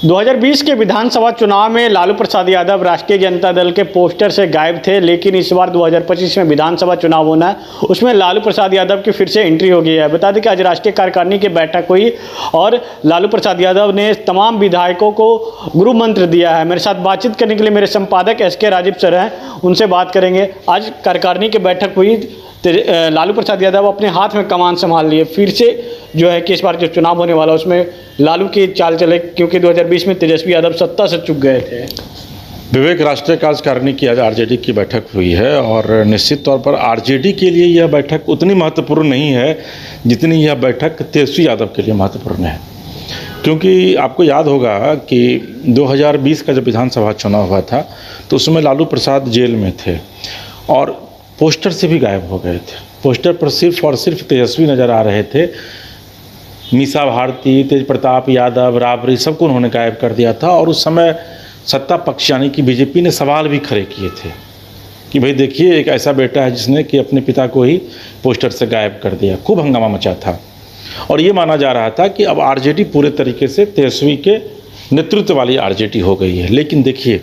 2020 के विधानसभा चुनाव में लालू प्रसाद यादव राष्ट्रीय जनता दल के पोस्टर से गायब थे, लेकिन इस बार 2025 में विधानसभा चुनाव होना है, उसमें लालू प्रसाद यादव की फिर से एंट्री हो गई है। बता दें कि आज राष्ट्रीय कार्यकारिणी की बैठक हुई और लालू प्रसाद यादव ने तमाम विधायकों को गुरु मंत्र दिया है। मेरे साथ बातचीत करने के लिए मेरे संपादक SK राजीव सर हैं, उनसे बात करेंगे। आज कार्यकारिणी की बैठक हुई, लालू प्रसाद यादव अपने हाथ में कमान संभाल लिए। फिर से जो है कि इस बार जो चुनाव होने वाला उसमें लालू की चाल चले, क्योंकि 2020 में तेजस्वी यादव सत्ता से चूक गए थे। विवेक, राष्ट्रीय कार्यकारिणी की आज आरजेडी की बैठक हुई है और निश्चित तौर पर आरजेडी के लिए यह बैठक उतनी महत्वपूर्ण नहीं है जितनी यह बैठक तेजस्वी यादव के लिए महत्वपूर्ण है। क्योंकि आपको याद होगा कि 2020 का जब विधानसभा चुनाव हुआ था तो उसमें लालू प्रसाद जेल में थे और पोस्टर से भी गायब हो गए थे। पोस्टर पर सिर्फ और सिर्फ तेजस्वी नज़र आ रहे थे। मीसा भारती, तेज प्रताप यादव, राबड़ी सबको उन्होंने गायब कर दिया था और उस समय सत्ता पक्ष यानी कि बीजेपी ने सवाल भी खड़े किए थे कि भाई देखिए, एक ऐसा बेटा है जिसने कि अपने पिता को ही पोस्टर से गायब कर दिया। खूब हंगामा मचा था और ये माना जा रहा था कि अब आरजेडी पूरे तरीके से तेजस्वी के नेतृत्व वाली आरजेडी हो गई है। लेकिन देखिए,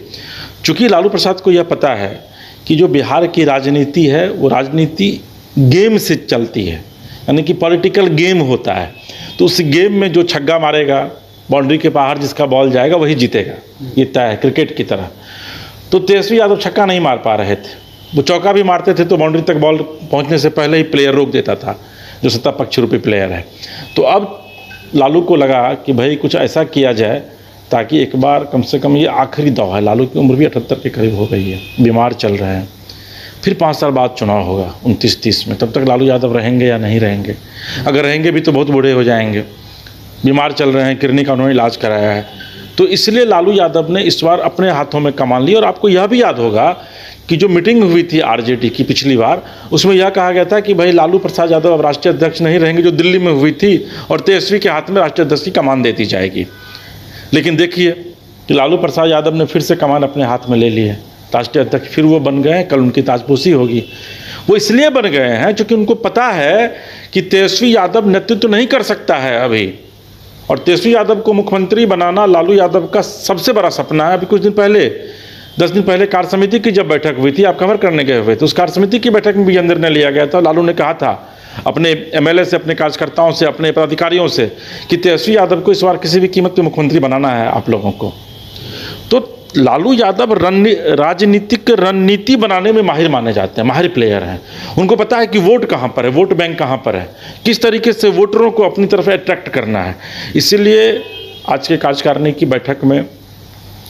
चूँकि लालू प्रसाद को यह पता है कि जो बिहार की राजनीति है वो राजनीति गेम से चलती है, यानी कि पॉलिटिकल गेम होता है, तो उस गेम में जो छक्का मारेगा, बाउंड्री के बाहर जिसका बॉल जाएगा वही जीतेगा, ये तय है क्रिकेट की तरह। तो तेजस्वी यादव छक्का नहीं मार पा रहे थे, वो चौका भी मारते थे तो बाउंड्री तक बॉल पहुंचने से पहले ही प्लेयर रोक देता था, जो सत्ता पक्ष रूपी प्लेयर है। तो अब लालू को लगा कि भाई कुछ ऐसा किया जाए ताकि एक बार कम से कम, ये आखिरी दौर है, लालू की उम्र भी 78 के करीब हो गई है, बीमार चल रहे हैं, फिर 5 साल बाद चुनाव होगा 29-30 में, तब तक लालू यादव रहेंगे या नहीं रहेंगे? अगर रहेंगे भी तो बहुत बूढ़े हो जाएंगे, बीमार चल रहे हैं, किडनी का उन्होंने इलाज कराया है। तो इसलिए लालू यादव ने इस बार अपने हाथों में कमान ली। और आपको यह भी याद होगा कि जो मीटिंग हुई थी आरजेडी की पिछली बार, उसमें यह कहा गया था कि भाई लालू प्रसाद यादव अब राष्ट्रीय अध्यक्ष नहीं रहेंगे, जो दिल्ली में हुई थी, और तेजस्वी के हाथ में राष्ट्रीय अध्यक्ष की कमान दे दी जाएगी। लेकिन देखिए कि लालू प्रसाद यादव ने फिर से कमान अपने हाथ में ले ली है, राष्ट्रीय अध्यक्ष फिर वो बन गए हैं। कल उनकी ताजपोशी होगी। वो इसलिए बन गए हैं क्योंकि उनको पता है कि तेजस्वी यादव नेतृत्व नहीं कर सकता है अभी, और तेजस्वी यादव को मुख्यमंत्री बनाना लालू यादव का सबसे बड़ा सपना है। अभी कुछ दिन पहले, 10 दिन पहले कार्य समिति की जब बैठक हुई थी, आप कवर करने गए हुए थे, उस कार्य समिति की बैठक में भी निर्णय लिया गया था। लालू ने कहा था अपने MLA से, अपने कार्यकर्ताओं से, अपने पदाधिकारियों से कि तेजस्वी यादव को इस बार किसी भी कीमत पर मुख्यमंत्री बनाना है आप लोगों को। तो लालू यादव राजनीतिक रणनीति बनाने में माहिर माने जाते हैं, माहिर प्लेयर हैं। उनको पता है कि वोट कहाँ पर है, वोट बैंक कहाँ पर है, किस तरीके से वोटरों को अपनी तरफ अट्रैक्ट करना है। इसीलिए आज के कार्यकारिणी की बैठक में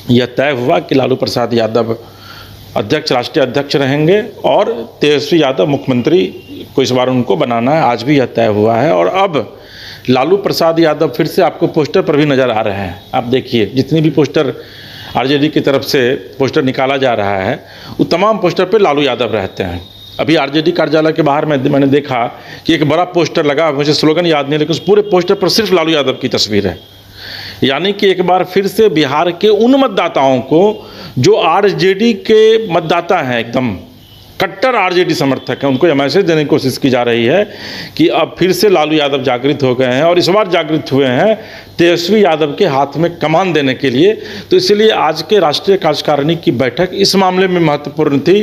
यह तय हुआ कि लालू प्रसाद यादव अध्यक्ष, राष्ट्रीय अध्यक्ष रहेंगे और तेजस्वी यादव मुख्यमंत्री को इस बार उनको बनाना है। आज भी यह तय हुआ है और अब लालू प्रसाद यादव फिर से आपको पोस्टर पर भी नज़र आ रहे हैं। आप देखिए, जितनी भी पोस्टर आरजेडी की तरफ से पोस्टर निकाला जा रहा है, वो तमाम पोस्टर पे लालू यादव रहते हैं। अभी आरजेडी कार्यालय के बाहर मैंने देखा कि एक बड़ा पोस्टर लगा, मुझे स्लोगन याद नहीं, लेकिन उस पूरे पोस्टर पर सिर्फ लालू यादव की तस्वीर है। यानी कि एक बार फिर से बिहार के उन मतदाताओं को जो आरजेडी के मतदाता हैं, एकदम कट्टर आरजेडी समर्थक हैं, उनको यह मैसेज देने की कोशिश की जा रही है कि अब फिर से लालू यादव जागृत हो गए हैं और इस बार जागृत हुए हैं तेजस्वी यादव के हाथ में कमान देने के लिए। तो इसलिए आज के राष्ट्रीय कार्यकारिणी की बैठक इस मामले में महत्वपूर्ण थी।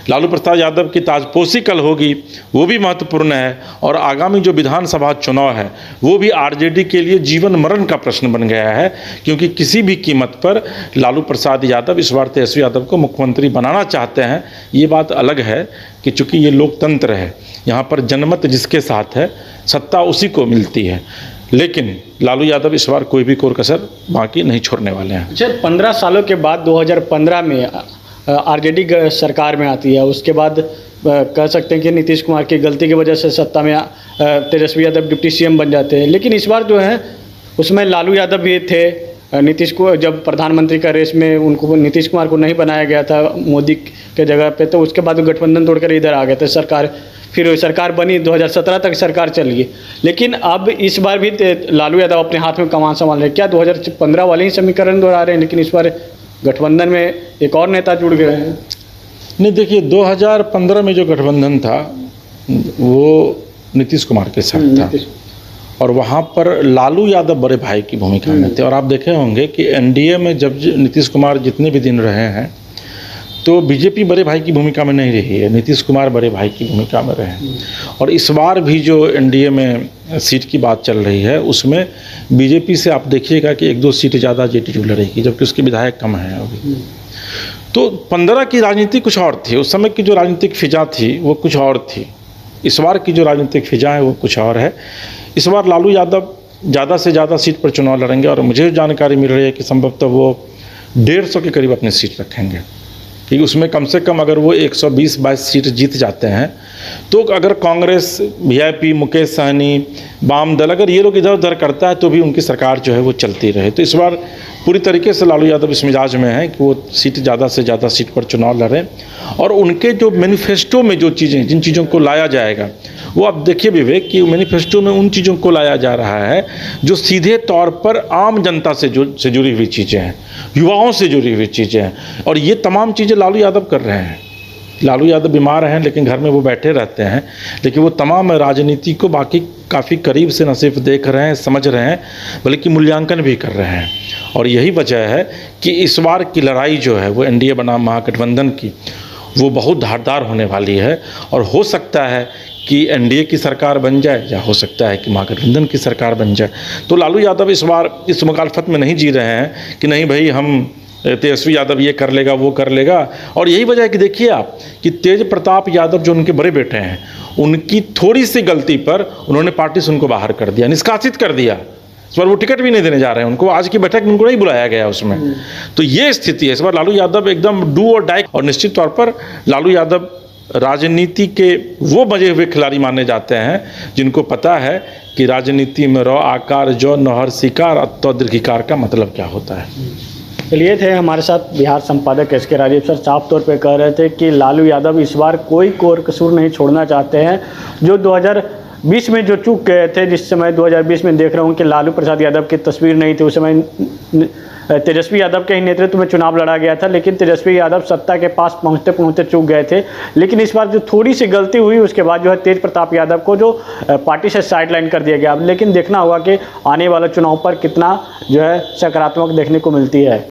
लालू प्रसाद यादव की ताजपोशी कल होगी, वो भी महत्वपूर्ण है, और आगामी जो विधानसभा चुनाव है वो भी आरजेडी के लिए जीवन मरण का प्रश्न बन गया है, क्योंकि किसी भी कीमत पर लालू प्रसाद यादव इस बार तेजस्वी यादव को मुख्यमंत्री बनाना चाहते हैं। ये बात अलग है कि चूँकि ये लोकतंत्र है, यहाँ पर जनमत जिसके साथ है सत्ता उसी को मिलती है, लेकिन लालू यादव इस बार कोई भी कोर कसर बाकी नहीं छोड़ने वाले हैं। अच्छा, 15 सालों के बाद 2015 में आरजेडी सरकार में आती है, उसके बाद कह सकते हैं कि नीतीश कुमार की गलती की वजह से सत्ता में तेजस्वी यादव डिप्टी CM बन जाते हैं। लेकिन इस बार जो है उसमें लालू यादव भी थे। नीतीश को जब प्रधानमंत्री का रेस में उनको, नीतीश कुमार को नहीं बनाया गया था मोदी के जगह पे, तो उसके बाद गठबंधन तोड़कर इधर आ गए थे सरकार। फिर सरकार बनी, 2017 तक सरकार चली। लेकिन अब इस बार भी लालू यादव अपने हाथ में कमान संभाल रहे हैं। क्या 2015 वाले ही समीकरण दोहरा रहे हैं, लेकिन इस बार गठबंधन में एक और नेता जुड़ गए हैं? नहीं, देखिए 2015 में जो गठबंधन था वो नीतीश कुमार के साथ था, और वहाँ पर लालू यादव बड़े भाई की भूमिका में थे। और आप देखे होंगे कि एनडीए में जब नीतीश कुमार जितने भी दिन रहे हैं तो बीजेपी बड़े भाई की भूमिका में नहीं रही है, नीतीश कुमार बड़े भाई की भूमिका में रहे हैं। और इस बार भी जो एनडीए में सीट की बात चल रही है उसमें बीजेपी से आप देखिएगा कि 1-2 सीट ज़्यादा जेडीयू लड़ेगी, जबकि उसके विधायक कम हैं अभी। तो 15 की राजनीति कुछ और थी, उस समय की जो राजनीतिक फिजा थी वो कुछ और थी। इस बार की जो राजनीतिक फिजा है वो कुछ और है। इस बार लालू यादव ज़्यादा से ज़्यादा सीट पर चुनाव लड़ेंगे और मुझे जानकारी मिल रही है कि संभवतः वो 150 के करीब अपनी सीट रखेंगे, क्योंकि उसमें कम से कम अगर वो 120-22 सीट जीत जाते हैं तो अगर कांग्रेस, वीआईपी, मुकेश सहनी, वाम दल अगर ये लोग इधर उधर करता है तो भी उनकी सरकार जो है वो चलती रहे। तो इस बार पूरी तरीके से लालू यादव इस मिजाज में है कि वो सीट ज़्यादा से ज़्यादा सीट पर चुनाव लड़ें और उनके जो मैनिफेस्टो में जो चीज़ें, जिन चीज़ों को लाया जाएगा वो आप देखिए विवेक कि मैनिफेस्टो में उन चीज़ों को लाया जा रहा है जो सीधे तौर पर आम जनता से जुड़ी हुई चीज़ें हैं, युवाओं से जुड़ी हुई चीज़ें हैं। और ये तमाम चीज़ें लालू यादव कर रहे हैं। लालू यादव बीमार हैं लेकिन घर में वो बैठे रहते हैं, लेकिन वो तमाम राजनीति को बाकी काफ़ी करीब से न सिर्फ देख रहे हैं, समझ रहे हैं, बल्कि मूल्यांकन भी कर रहे हैं। और यही वजह है कि इस बार की लड़ाई जो है वो एनडीए बनाम महागठबंधन की वो बहुत धारदार होने वाली है। और हो सकता है कि एनडीए की सरकार बन जाए या हो सकता है कि महागठबंधन की सरकार बन जाए। तो लालू यादव इस बार इस मुखालफत में नहीं जी रहे हैं कि नहीं भाई हम तेजस्वी यादव ये कर लेगा वो कर लेगा। और यही वजह है कि देखिए आप कि तेज प्रताप यादव जो उनके बड़े बेटे हैं उनकी थोड़ी सी गलती पर उन्होंने पार्टी से उनको बाहर कर दिया, निष्कासित कर दिया। इस बार वो टिकट भी नहीं देने जा रहे हैं उनको, आज की बैठक में उनको नहीं बुलाया गया उसमें। तो ये स्थिति है। इस बार लालू यादव एकदम डू और डाई। और निश्चित तौर पर लालू यादव राजनीति के वो बजे हुए खिलाड़ी माने जाते हैं जिनको पता है कि राजनीति में रौ आकार जो नहर शिकार अत्व दीर्घिकार का मतलब क्या होता है। चलिए, थे हमारे साथ बिहार संपादक एस के राजीव सर। साफ तौर पे कह रहे थे कि लालू यादव इस बार कोई कोर कसूर नहीं छोड़ना चाहते हैं। जो 2020 में जो चूक गए थे, जिस समय 2020 में देख रहा हूँ कि लालू प्रसाद यादव की तस्वीर नहीं थी, उस समय तेजस्वी यादव के ही नेतृत्व में चुनाव लड़ा गया था, लेकिन तेजस्वी यादव सत्ता के पास पहुंचते पहुंचते चूक गए थे। लेकिन इस बार जो थोड़ी सी गलती हुई उसके बाद जो है तेज प्रताप यादव को जो पार्टी से साइडलाइन कर दिया गया। लेकिन देखना होगा कि आने वाला चुनाव पर कितना जो है सकारात्मक देखने को मिलती है।